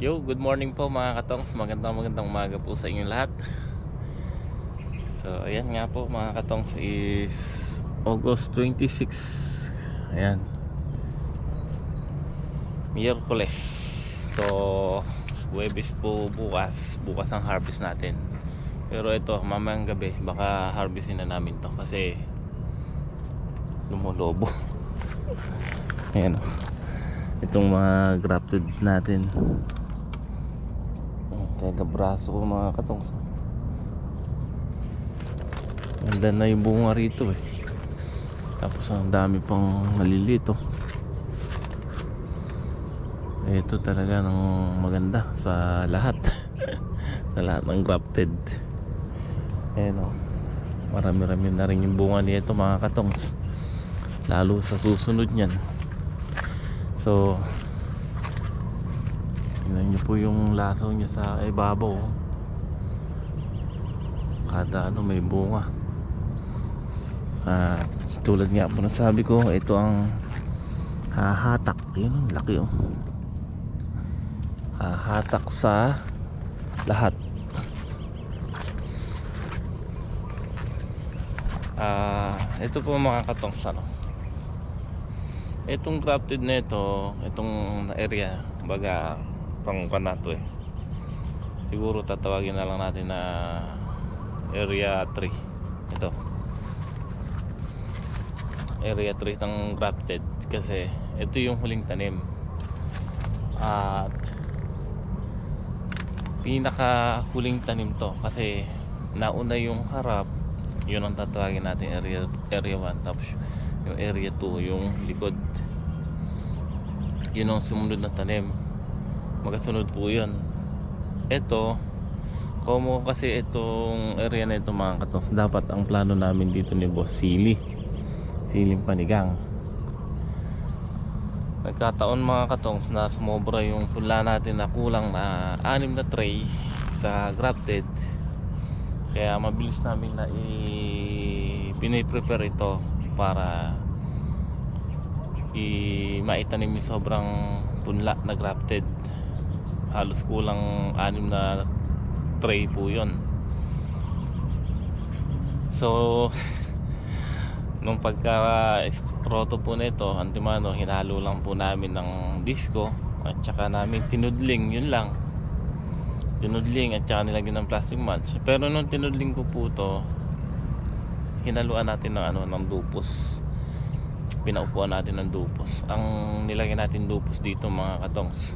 Yo, good morning po mga katongs. Magandang umaga po sa inyong lahat. So, ayan nga po mga katongs, is August 26. Ayan, Miyerkules. So, Huwebes po bukas. Bukas ang harvest natin. Pero ito, mamayang gabi, baka harvestin na namin to kasi lumulobo. Ayan o. Itong mga grafted natin. Kaya braso ko mga katongs. Ganda na yung bunga rito eh. Tapos ang dami pang malilito. Ito talaga ng maganda sa lahat. Sa lahat ng grafted. Ayan o. Marami-rami na rin yung bunga nito mga katongs. Lalo sa susunod nyan. So tingnan nyo po yung laso nya sa ibabaw. Kada may bunga. Tulad nga po na sabi ko, ito ang hahatak. Yun ang laki oh. Hahatak sa lahat. Ito po mga katongs, itong grafted na ito, itong area baga pang panato eh. Siguro tatawagin na lang natin na area 3. Ito area 3 ng grafted kasi ito yung huling tanim at pinaka huling tanim to kasi nauna yung harap, yun ang tatawagin natin area 1, tapos yung area 2 yung likod, yun ang sumunod na tanim. Magkasunod po yun. Ito como kasi itong area na ito mga katongs, dapat ang plano namin dito ni boss siling panigang. Nagkataon mga katongs na sumobra yung punla natin na kulang na 6 na tray sa grafted, kaya mabilis namin na piniprepare ito para maitanim yung sobrang punla na grafted. Halos kulang 6 na tray po yun. So nung pagka proto po nito antimano, hinalo lang po namin ng disco at saka namin tinudling, yun lang, tinudling at saka nilagyan ng plastic mulch. Pero nung tinudling ko po to, hinaluan natin ng ng dupos, pinaupuan natin ng dupos. Ang nilagyan natin dupos dito mga katongs,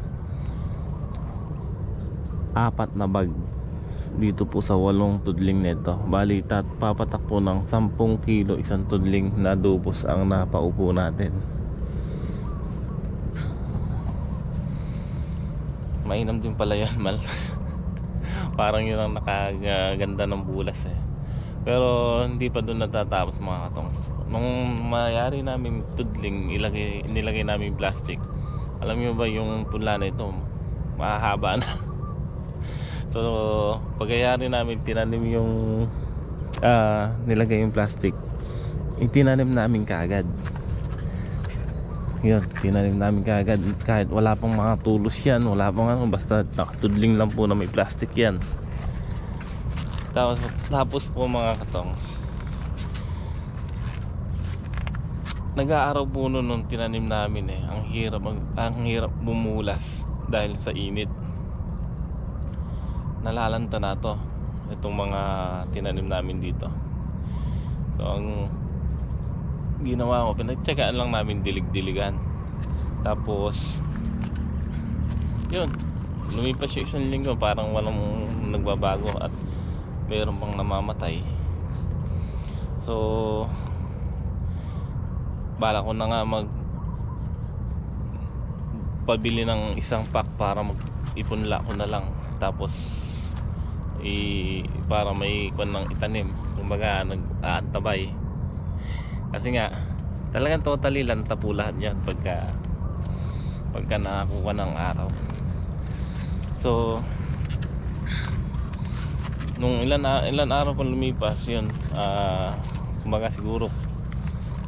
4 na bag dito po sa 8 tudling nito. Bali papatak po ng 10 kilo isang tudling na dupos ang napaupo natin. Mainam din pala yan mal. Parang yun ang nakaganda ng bulas eh. Pero hindi pa doon natatapos mga katongs. Nung mayari namin tudling, nilagay namin plastic, alam niyo ba yung punla na ito mahahaba na. So pagkayari namin tinanim yung nilagay yung plastic, itinanim namin kaagad. Yun, tinanim namin kaagad kahit wala pang mga tulos yan, wala pang basta nakatudling lang po na may plastic yan. Tapos po mga katongs, nag-aaraw po nung tinanim namin eh. Ang hirap bumulas dahil sa init. Nalalanta na to itong mga tinanim namin dito. So ang ginawa ko, pinagtsagaan lang namin dilig-diligan. Tapos yun, lumipas yung 1 linggo, parang walang nagbabago at mayroon pang namamatay. So bala ko na nga pabili ng isang pack para mag-ipunla ko na lang, tapos para may kwan ng itanim, kumbaga nag-aantabay. Kasi nga talagang totally lanta po lahat yan pagka nakakuha ng araw. So nung ilan araw pa lumipas yun, kumbaga siguro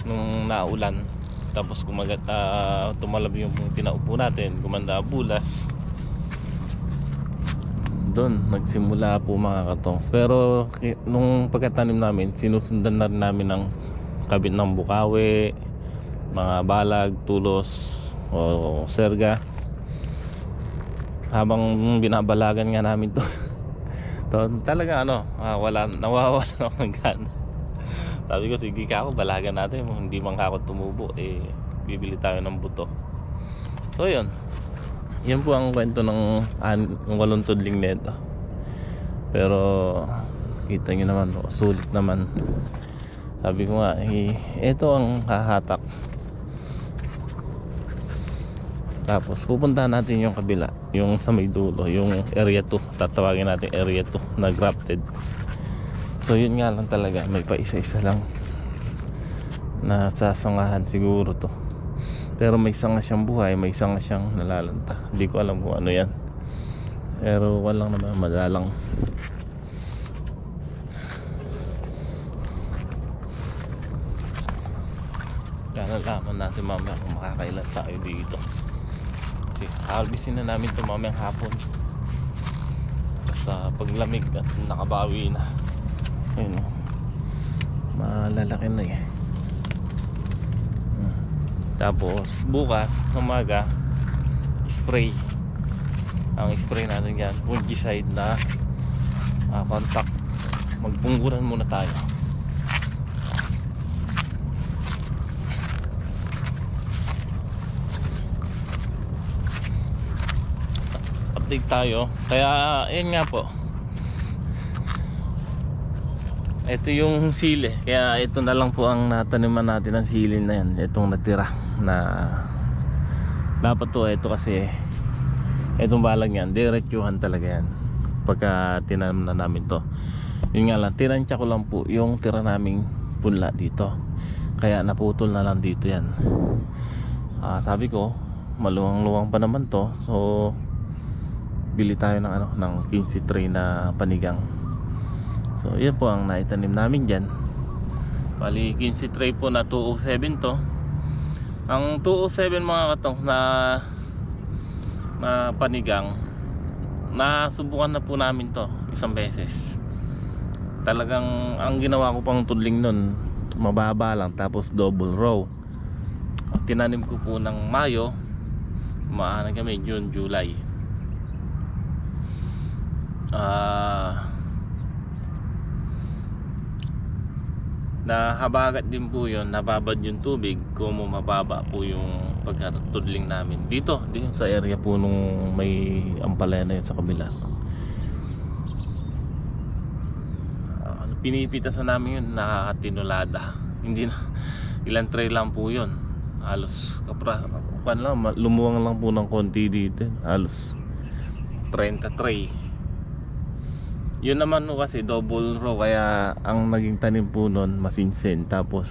nung naulan, tapos tumalab yung pinaupo natin, gumanda bulas, doon nagsimula po mga katongs. Pero nung pagkatanim namin, sinusundan na rin namin ng kabit ng bukawi, mga balag, tulos o serga. Habang binabalagan nga namin to, talaga nawawala ako ng gana. Sabi ko, sige ka ako, balagan natin. Hindi man ako tumubo, bibili tayo ng buto. So yun, yan po ang kwento ng 8 tudling nito. Pero kita nyo naman, sulit naman. Sabi ko nga, ito ang hahatak. Tapos pupuntahan natin yung kabila, yung sa may dulo, yung area 2. Tatawagin natin area 2 na grafted. So yun nga lang talaga, may pa isa-isa lang na sasangahan siguro to. Pero may sanga siyang buhay, may sanga siyang nalalanta. Hindi ko alam kung ano yan. Pero walang naman madalang. Nalaman natin mamaya kung makakailan tayo dito. Okay, harvestin na namin ito mamayang hapon. Sa paglamig at nakabawi na. Ayun, malalaki na eh. Tapos bukas umaga spray. Ang spray natin yan, fungicide na contact. Magpungguran muna tayo. Update tayo. Kaya yun nga po, ito yung sili. Kaya ito na lang po ang nataniman natin ng sili na yan. Itong natira na dapat to, ito kasi itong balag yan, diretsuhan talaga yan pagka tinanim na namin to. Yun nga lang, tinansya ko lang po yung tira naming punla dito. Kaya naputol na lang dito yan. Sabi ko, maluwang-luwang pa naman to. So bili tayo ng ng 15 tray na panigang. So yan po ang naitanim namin dyan. Bali 15 tray po na 207 to. Ang 207 mga katong na panigang, nasubukan na po namin to isang beses. Talagang ang ginawa ko pang tudling nun, mababa lang, tapos double row. Tinanim ko po ng Mayo, kami June, July. Nahabagat din po yun, nababad yung tubig kung mababa po yung pagkatudling namin dito sa area po nung may ampalaya na yun sa kabila. Pinipitasan namin yun, nakakatinulada. Hindi na, ilang tray lang po yun, halos lumuwang lang po ng konti dito, halos 30 tray. Yun naman no, kasi double row, kaya ang naging tanim po nun masinsin. Tapos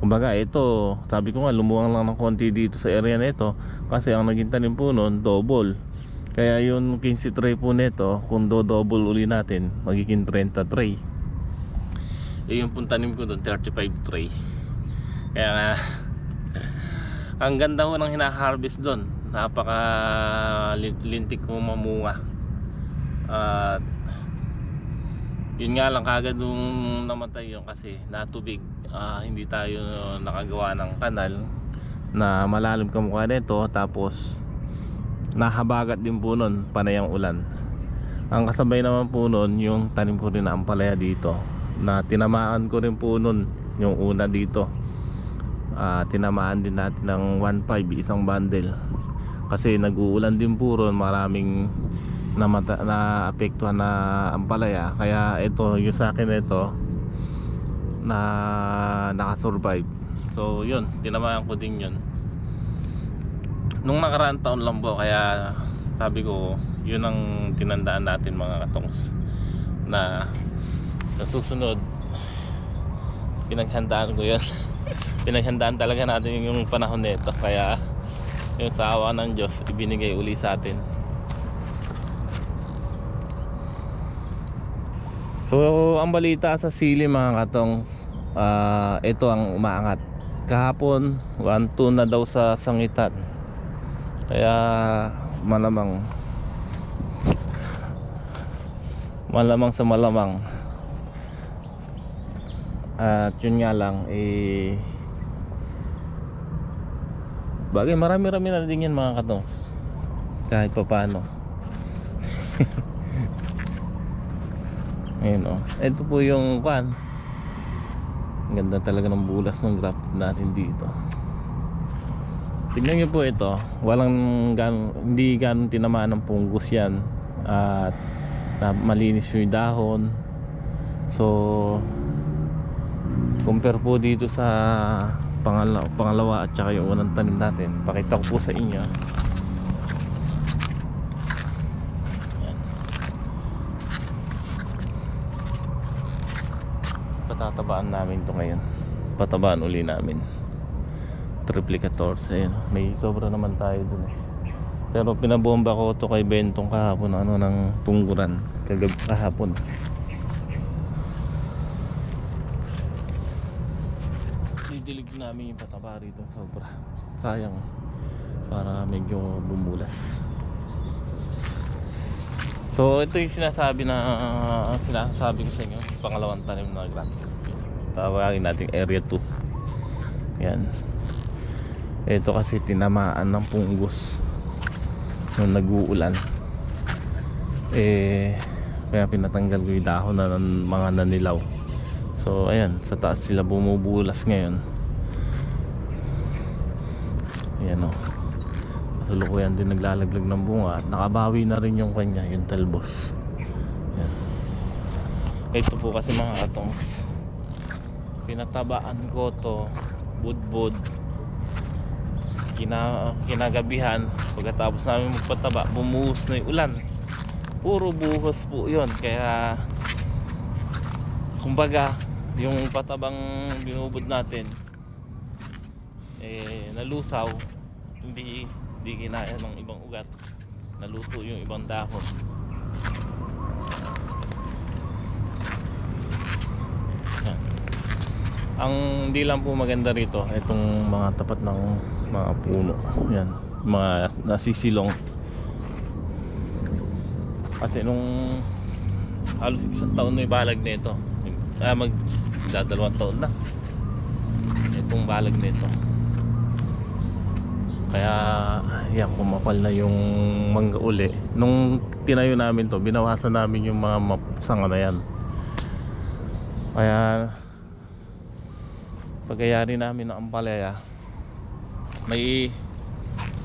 kumbaga ito, sabi ko nga, lumuwang lang ng konti dito sa area na ito kasi ang naging tanim po nun double. Kaya yung 15 tray po nito, kung double uli natin, magiging 30 tray. Yung pong tanim ko dun 35 tray. Kaya nga ang ganda ho ng hinaharvest dun, napaka lintik mo mamunga. At yun nga lang, kagad nung namatay yun kasi natubig, hindi tayo nakagawa ng kanal na malalim kamukha nito. Tapos nahabagat din po nun, panay ang ulan. Ang kasabay naman po nun, yung tanim ko rin na ampalaya dito, na tinamaan ko rin po nun yung una dito. Tinamaan din natin ng 1.5 isang bundle kasi nag-uulan din po ron, maraming na apektuhan na ampalaya. Kaya ito, yung sa akin ito na nakasurvive. So yun, tinamaan ko din yun nung nakaraang taon lang po. Kaya sabi ko, yun ang tinandaan natin mga katongs, na sa susunod pinaghandaan ko yun. Pinaghandaan talaga natin yung panahon nito. Kaya yung sa awa ng Diyos, ibinigay uli sa atin. So ang balita sa sili mga katong, ito ang umaangat. Kahapon 1-2 na daw sa sangitan. Kaya malamang malamang sa malamang. At yun nga lang bagay marami-rami na din yan mga katongs, kahit pa paano. Ayun o, ito po yung pan. Ang ganda talaga ng bulas ng graft natin dito. Tignan nyo po ito, hindi ganun tinamaan ng punggos yan. At malinis yung dahon. So compare po dito sa pangalawa at saka yung unang tanim natin. Pakita ko po sa inyo. Ayan. Patatabaan namin ito ngayon. Patabaan uli namin. Triplicators. Ayan. May sobra naman tayo dun eh. Pero pinabomba ko ito kay Bentong kahapon ng pungguran kahapon. Didilig namin yung pataba rito sobra. Sayang para medyo bumulas. So ito yung sinasabi ko sa inyo, pangalawang tanim na graft. Tawagin natin area 2. Yan. Ito kasi tinamaan ng punggos nung nag-uulan. Kaya pinatanggal ko yung dahon na ng mga nanilaw. So ayan, sa taas sila bumubulas ngayon. Ayan o, kasulukuyan din naglalaglag ng bunga. At nakabawi na rin yung kanya, yung talbos. Ayan. Ito po kasi mga katongs, pinatabaan ko to budbud kinagabihan. Pagkatapos namin magpataba, bumuhos na yung ulan. Puro buhos po yun. Kaya kumbaga yung patabang binubod natin nalusaw, hindi kinaya ng ibang ugat, naluto yung ibang dahon. Yan. Ang hindi lang po maganda rito itong mga tapat ng mga puno, yan, mga nasisilong. Kasi nung halos isang taon na yung balag nito, magdadalawang taon na itong balag nito. Kaya yan, kumapal na yung mangga uli. Nung tinayo namin to, binawasan namin yung mga sanga na yan. Kaya pagkayari namin ng ampalaya, may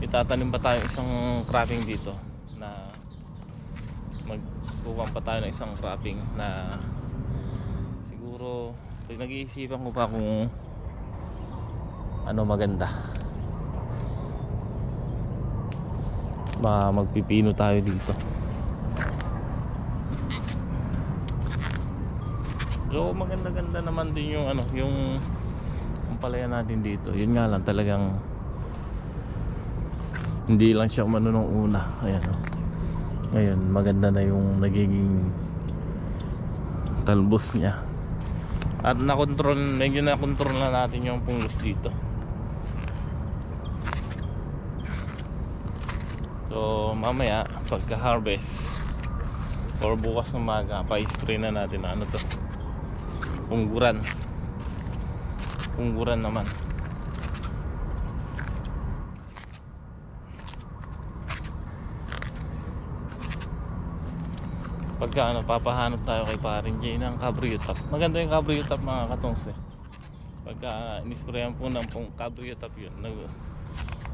itatanim pa tayo isang cropping dito, na magkukuha pa tayo ng isang cropping na siguro nag-iisipan ko pa kung ano maganda. Magpipino tayo dito. So maganda-ganda naman din yung yung ampalaya natin dito. Yun nga lang, talagang hindi lang siya umano nung una. Ayan o. Ngayon maganda na yung nagiging talbos niya. At medyo na-control na natin yung punggos dito. So mamaya pagka harvest or bukas ng umaga, pa-spray na natin na to, pungguran naman. Pagka papahanap tayo kay Paring Jay ng cabrio top. Maganda yung cabrio top mga katongs eh. Pagka inisprayan po ng cabrio top yun,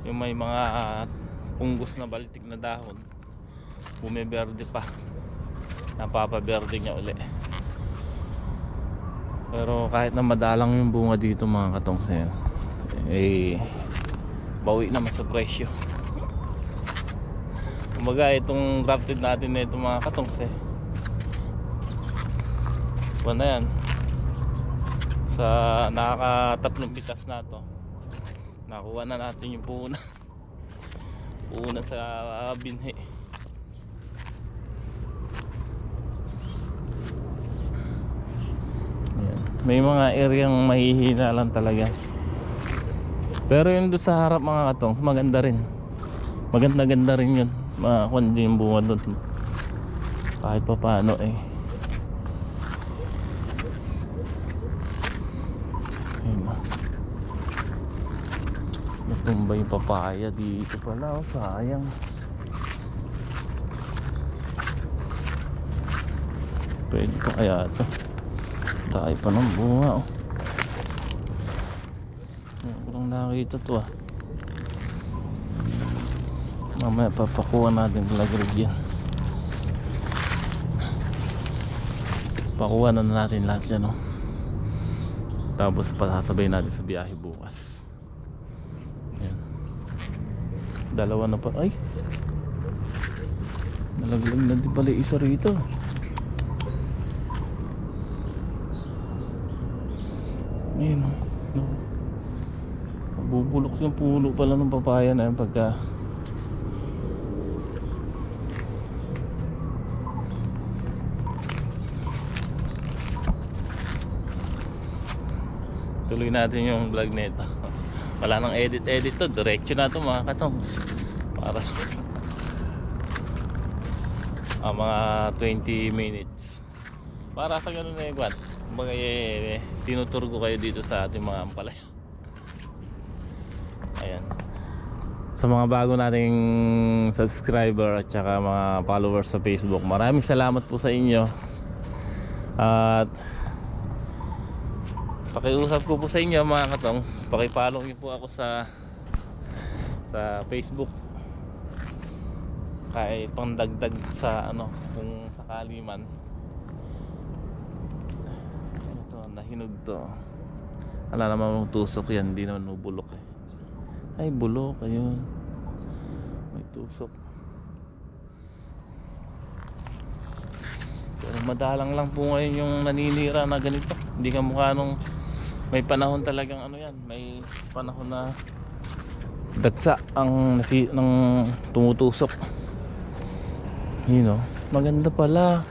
yung may mga punggos na baltik na dahon, bumiberde pa, napapaberde niya uli. Pero kahit na madalang yung bunga dito mga katongs bawi naman sa presyo. Kumbaga itong grafted natin na ito mga katongs buwan na yan, sa nakakatatlong pitas na to, nakuha na natin yung puhunan sa binhi. Ayan. May mga areang mahihina lang talaga, pero yung doon sa harap mga katong maganda rin, maganda rin yun. Makuha din yung bunga doon kahit pa paano Tumba yung papaya dito pala. Oh, sayang. Pwede pa kaya ito. Dahil pa ng bunga. Oh. Walang nakita to ah. Mamaya papakuha natin lagrig yan. Pakuha na natin lahat yan oh. Tapos pasasabay natin sa biyahe bukas. Ayan. Dalawa na pa. Ay, nalaglag na din pala isa rito. Ayun oh. No. Bubulok yung puno pala ng papaya na yan pagka tuloy natin yung vlog nito. Wala nang edit to, diretso na to mga katong. Para mga 20 minutes. Para sa ganun na yung kwan. Kumbaga tinutur ko kayo dito sa ating mga ampalaya. Ayan. Sa mga bago nating subscriber at saka mga followers sa Facebook, maraming salamat po sa inyo. At pakiusap ko po sa inyo mga katong, pakipollow niyo po ako sa Facebook. Kahit pangdagdag sa ano, kung sakali man. Ito, nahinog to. Wala naman tusok yan, hindi naman bulok eh. Ay, bulok, ayun. May tusok. Pero madalang lang po ngayon yung naninira na ganito. Hindi ka mukha nung may panahon talagang ano yan, may panahon na dagsa ang ng tumutusok. Yun o, maganda pala,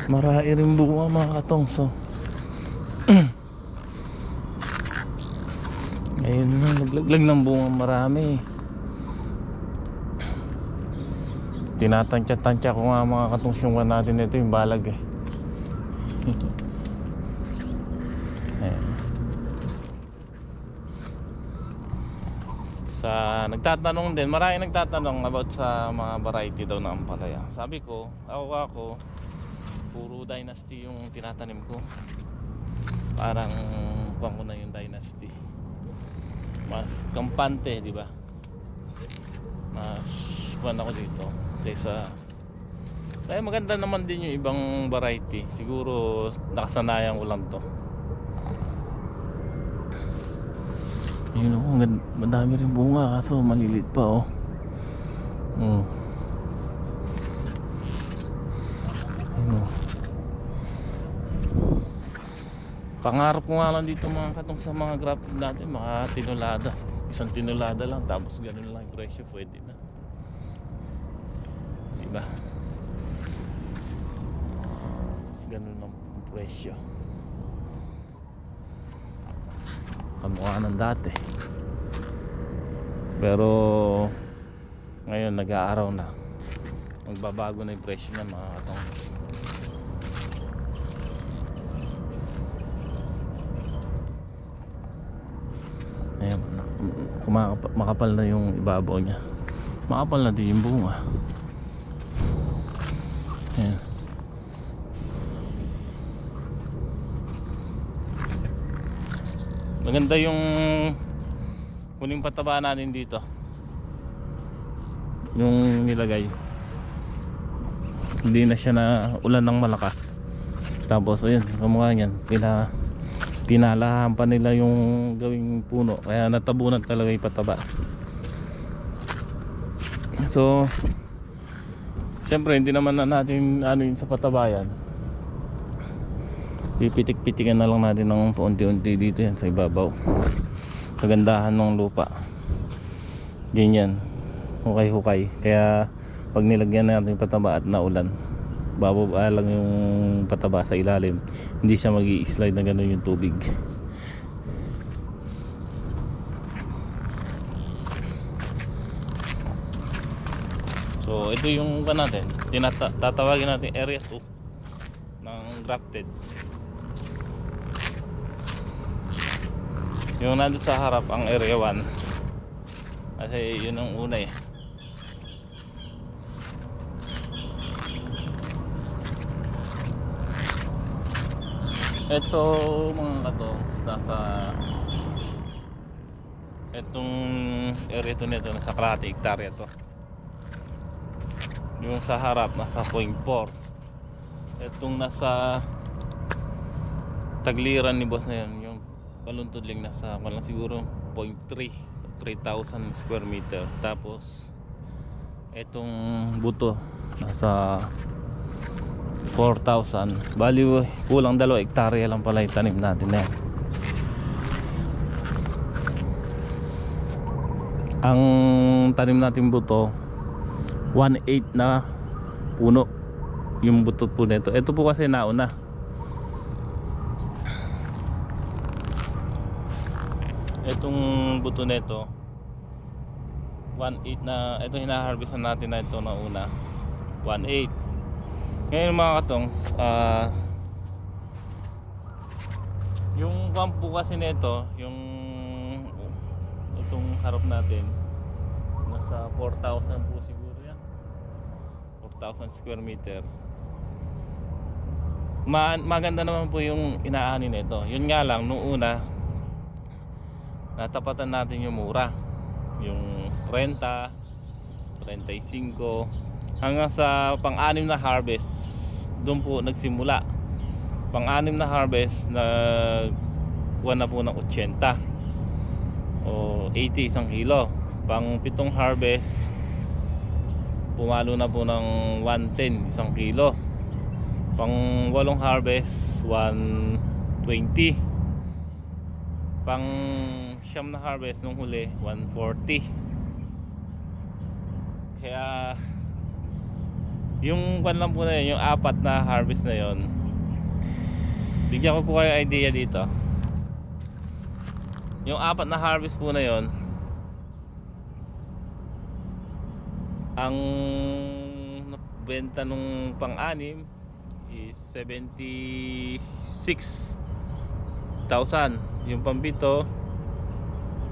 marami rin bunga mga katong. So ayun na, naglaglag ng bunga, marami. Tinatansya-tansya ko nga mga katong syungan natin ito, yung balag eh. Ayan. Sa nagtatanong din, maraming nagtatanong about sa mga variety daw ng ampalaya. Sabi ko, ako puro dynasty yung tinatanim ko. Parang kuwan ko na yung dynasty. Mas kampante, di ba? Mas kuwan ako dito kaysa, kaya maganda naman din yung ibang variety. Siguro nakasanayan ko lang to. Yun o, madami rin bunga kaso malilit pa oh. Yun o. Pangarap ko nga lang dito mga katong sa mga graphic natin, mga tinulada. Isang tinulada lang, tapos ganun lang yung presyo, pwede na. Diba? Ganun lang yung presyo. Kamukha ng dati, pero ngayon nag-aaraw na, magbabago na yung presyo niyan mga katong. Ayan, makapal na yung ibabaw niya, makapal na din yung bunga. Ayan. Maganda yung huling pataba natin dito, yung nilagay. Hindi na siya na ulan ng malakas. Tapos ayun, kamukha niyan, pinalahan pa nila yung gawing puno, kaya natabunan talaga yung pataba. So syempre hindi naman na natin ano yun sa patabayan, pipitik-pitikan na lang natin ng paunti-unti dito yan sa ibabaw. Kagandahan ng lupa ganyan, hukay-hukay, kaya pag nilagyan natin yung pataba at naulan, bababa lang yung pataba sa ilalim, hindi siya magi-slide na gano'n yung tubig. So ito yung pa natin, tatawagin natin area 2 ng grafted. Yung nandun sa harap ang area 1. Kasi yun ang una eh. Ito mga katong nasa itong area to nito nasa kalahati hektarya to. Yung sa harap nasa 0.4. Itong nasa tagliran ni boss na yun, yung paluntudling nasa walang siguro 0.3, 3,000 square meter. Tapos itong buto nasa 4,000. Bali kulang 2 hektarya lang pala yung tanim natin na yan. Ang tanim natin buto 1/8 na puno yung buto po nito. Ito po kasi nauna. Itong buto nito 1/8 na, ito hinaharvestan natin na ito na una 1/8. Ngayon mga katongs, yung kampo kasi nito, yung itong harap natin nasa 4,000 po siguro yan, 4,000 square meter. Maganda naman po yung inaani nito. Yun nga lang, noong una natapatan natin yung mura, yung 30, 35 hanggang sa pang-anim na harvest. Doon po nagsimula. Pang-anim na harvest nagkuha na po ng 80 o 80 isang kilo. Pang-pitong harvest pumalo na po ng 110 isang kilo. Pang-walong harvest 120. Pang-siyam na harvest nung huli 140. Kaya yung lang po na yun, yung 4 na harvest na yun, bigyan ko po kayo idea dito. Yung 4 na harvest po na yun, ang benta nung pang-anim is 76,000. Yung pambito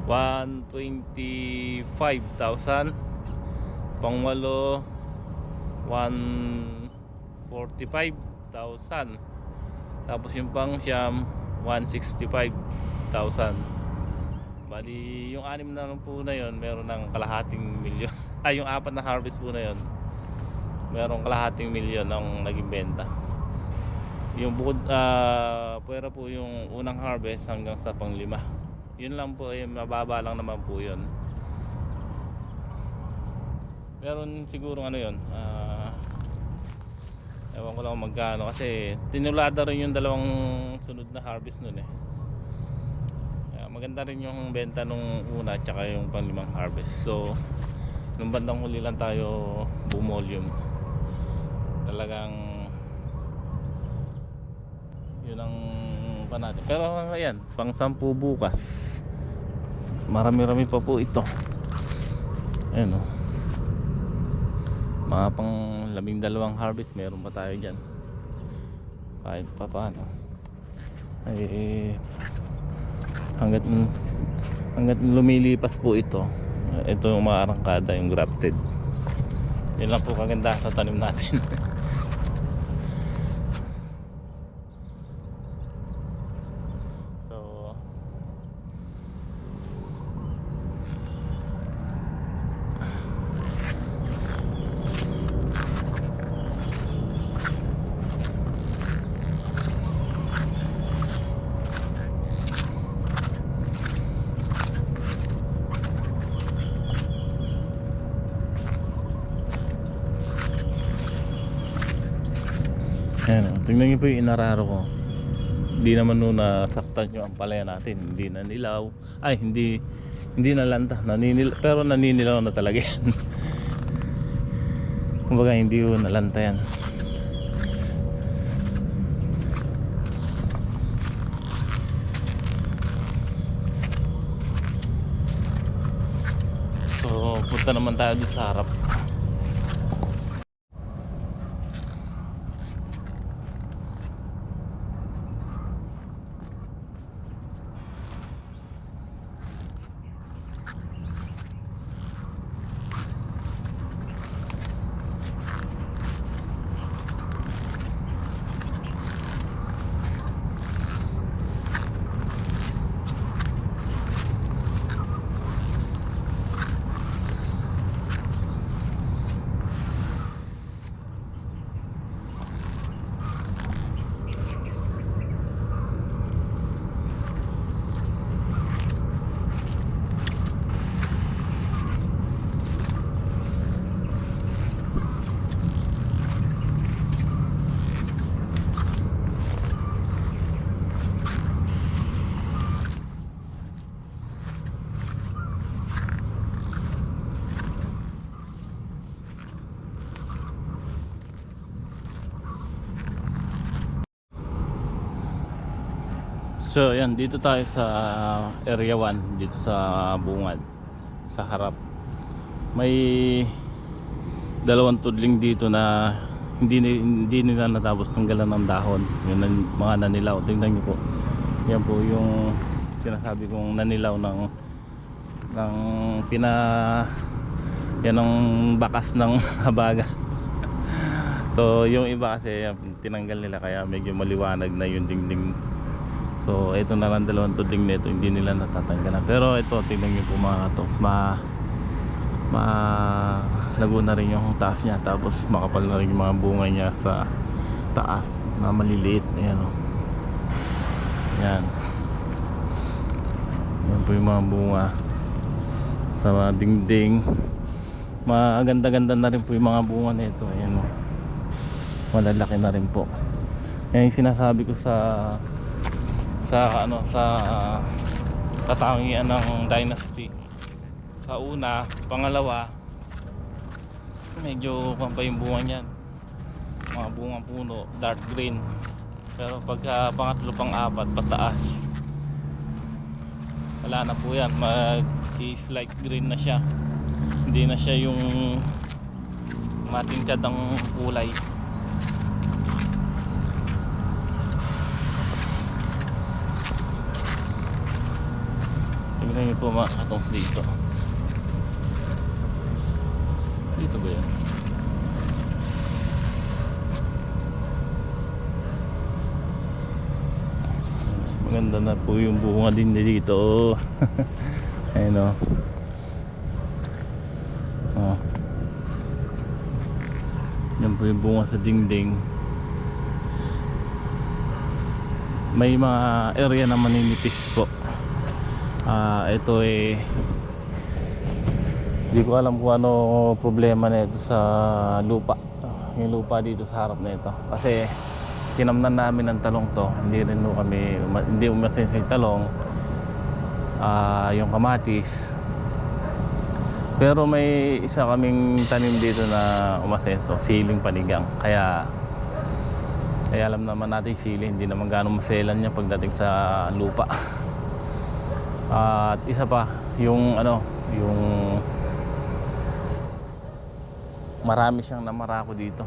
125,000. Pangwalo 145,000. Tapos yung pang-siyam 165,000. Bali yung 6 na po na yon meron ng kalahating milyon. Ay, yung 4 na harvest po na yon merong kalahating milyon ang naging benta. Yung bukod pwera po yung unang harvest hanggang sa pang-5. Yun lang po, mababa lang naman po yun. Meron siguro ano yun, ewan ko lang magkano, kasi tinulada rin yung dalawang sunod na harvest nun eh. Maganda rin yung benta nung una at saka yung pang-5 harvest. So nung bandang huli lang tayo bumolium. Talagang yun ang natin. Pero ayan, pang 10 bukas. Marami-rami pa po ito. Ayan o, mga pang 12 harvest meron pa tayo dyan. Kahit pa paano ay hanggat lumilipas po ito yung mga arangkada, yung grafted. Yun lang po kaganda sa tanim natin. Ayan o, tingnan nyo po yung inararo ko. Hindi naman nung nasaktan yung ampalaya natin. Hindi na nilaw. Ay, hindi nalanta. Pero naninilaw na talaga yan. Kumbaga hindi yung nalanta yan. So punta naman tayo doon sa harap. So ayan, dito tayo sa area 1, dito sa bungad, sa harap. May dalawang tudling dito na hindi nila natapos tanggalan ng dahon. Yun ang mga nanilaw. Tingnan niyo po. Yan po yung sinasabi kong nanilaw ng yan ang bakas ng habagat. So yung iba kasi yan, tinanggal nila kaya medyo maliwanag na yung dingding. So ito na lang dalawang tudling nito, hindi nila natatanggalan. Pero ito, tingnan niyo po mga katoks, lago na rin yung taas niya, tapos makapal na rin yung mga bunga niya sa taas na maliliit. Ayan, oh. Yan. Yan po yung mga bunga sa mga dingding. Maganda-ganda na rin po yung mga bunga nito. Ayan, oh. Malalaki na rin po. Yan yung sinasabi ko sa katangian ng dynasty. Sa una, pangalawa, medyo pa yung bunga niyan, mga bunga puno, dark green. Pero pagka pangatlo, pang-apat, pataas, wala na po yan, is light green na siya, hindi na siya yung matingkad ang kulay. Tingnan niyo po mga katongs dito. Dito ba yan? Maganda na po yung bunga din dito. Ayun, oh. Oh. Yan po yung bunga sa dingding. May mga area na maninipis po. Ito hindi ko alam kung ano problema nito sa lupa. Yung lupa dito sa harap nito. Kasi tinamnan namin ng talong to. Hindi rin kami, hindi umasensa yung talong. Yung kamatis. Pero may isa kaming tanim dito na umasenso, siling panigang. Kaya alam naman natin sili, hindi naman gano'ng maselan niya pagdating sa lupa. At isa pa, yung marami siyang namarako dito,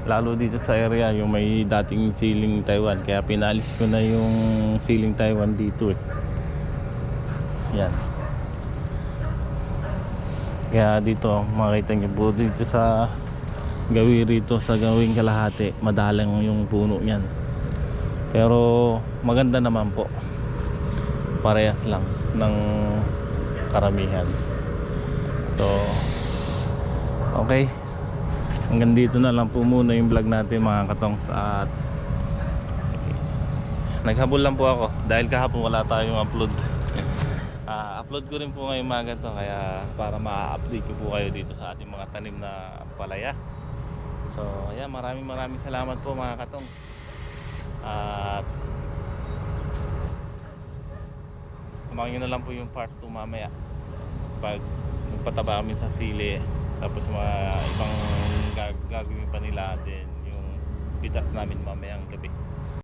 lalo dito sa area yung may dating siling Taiwan, kaya pinalis ko na yung siling Taiwan dito yan. Kaya dito makita niyo po dito sa gawing kalahati, madalang yung puno niyan, pero maganda naman po, parehas lang ng karamihan. So okay, hanggang dito na lang po muna yung vlog natin mga katongs. At naghabol lang po ako dahil kahapon wala tayong upload. Upload ko rin po ngayong maga to, kaya para ma-update ko po kayo dito sa ating mga tanim na palaya. So ayan, maraming salamat po mga katongs. At abangan nyo na lang po yung part 2 mamaya, pag magpataba kami sa sili, tapos mga ibang gagawin pa nila din yung pitas namin mamayang gabi.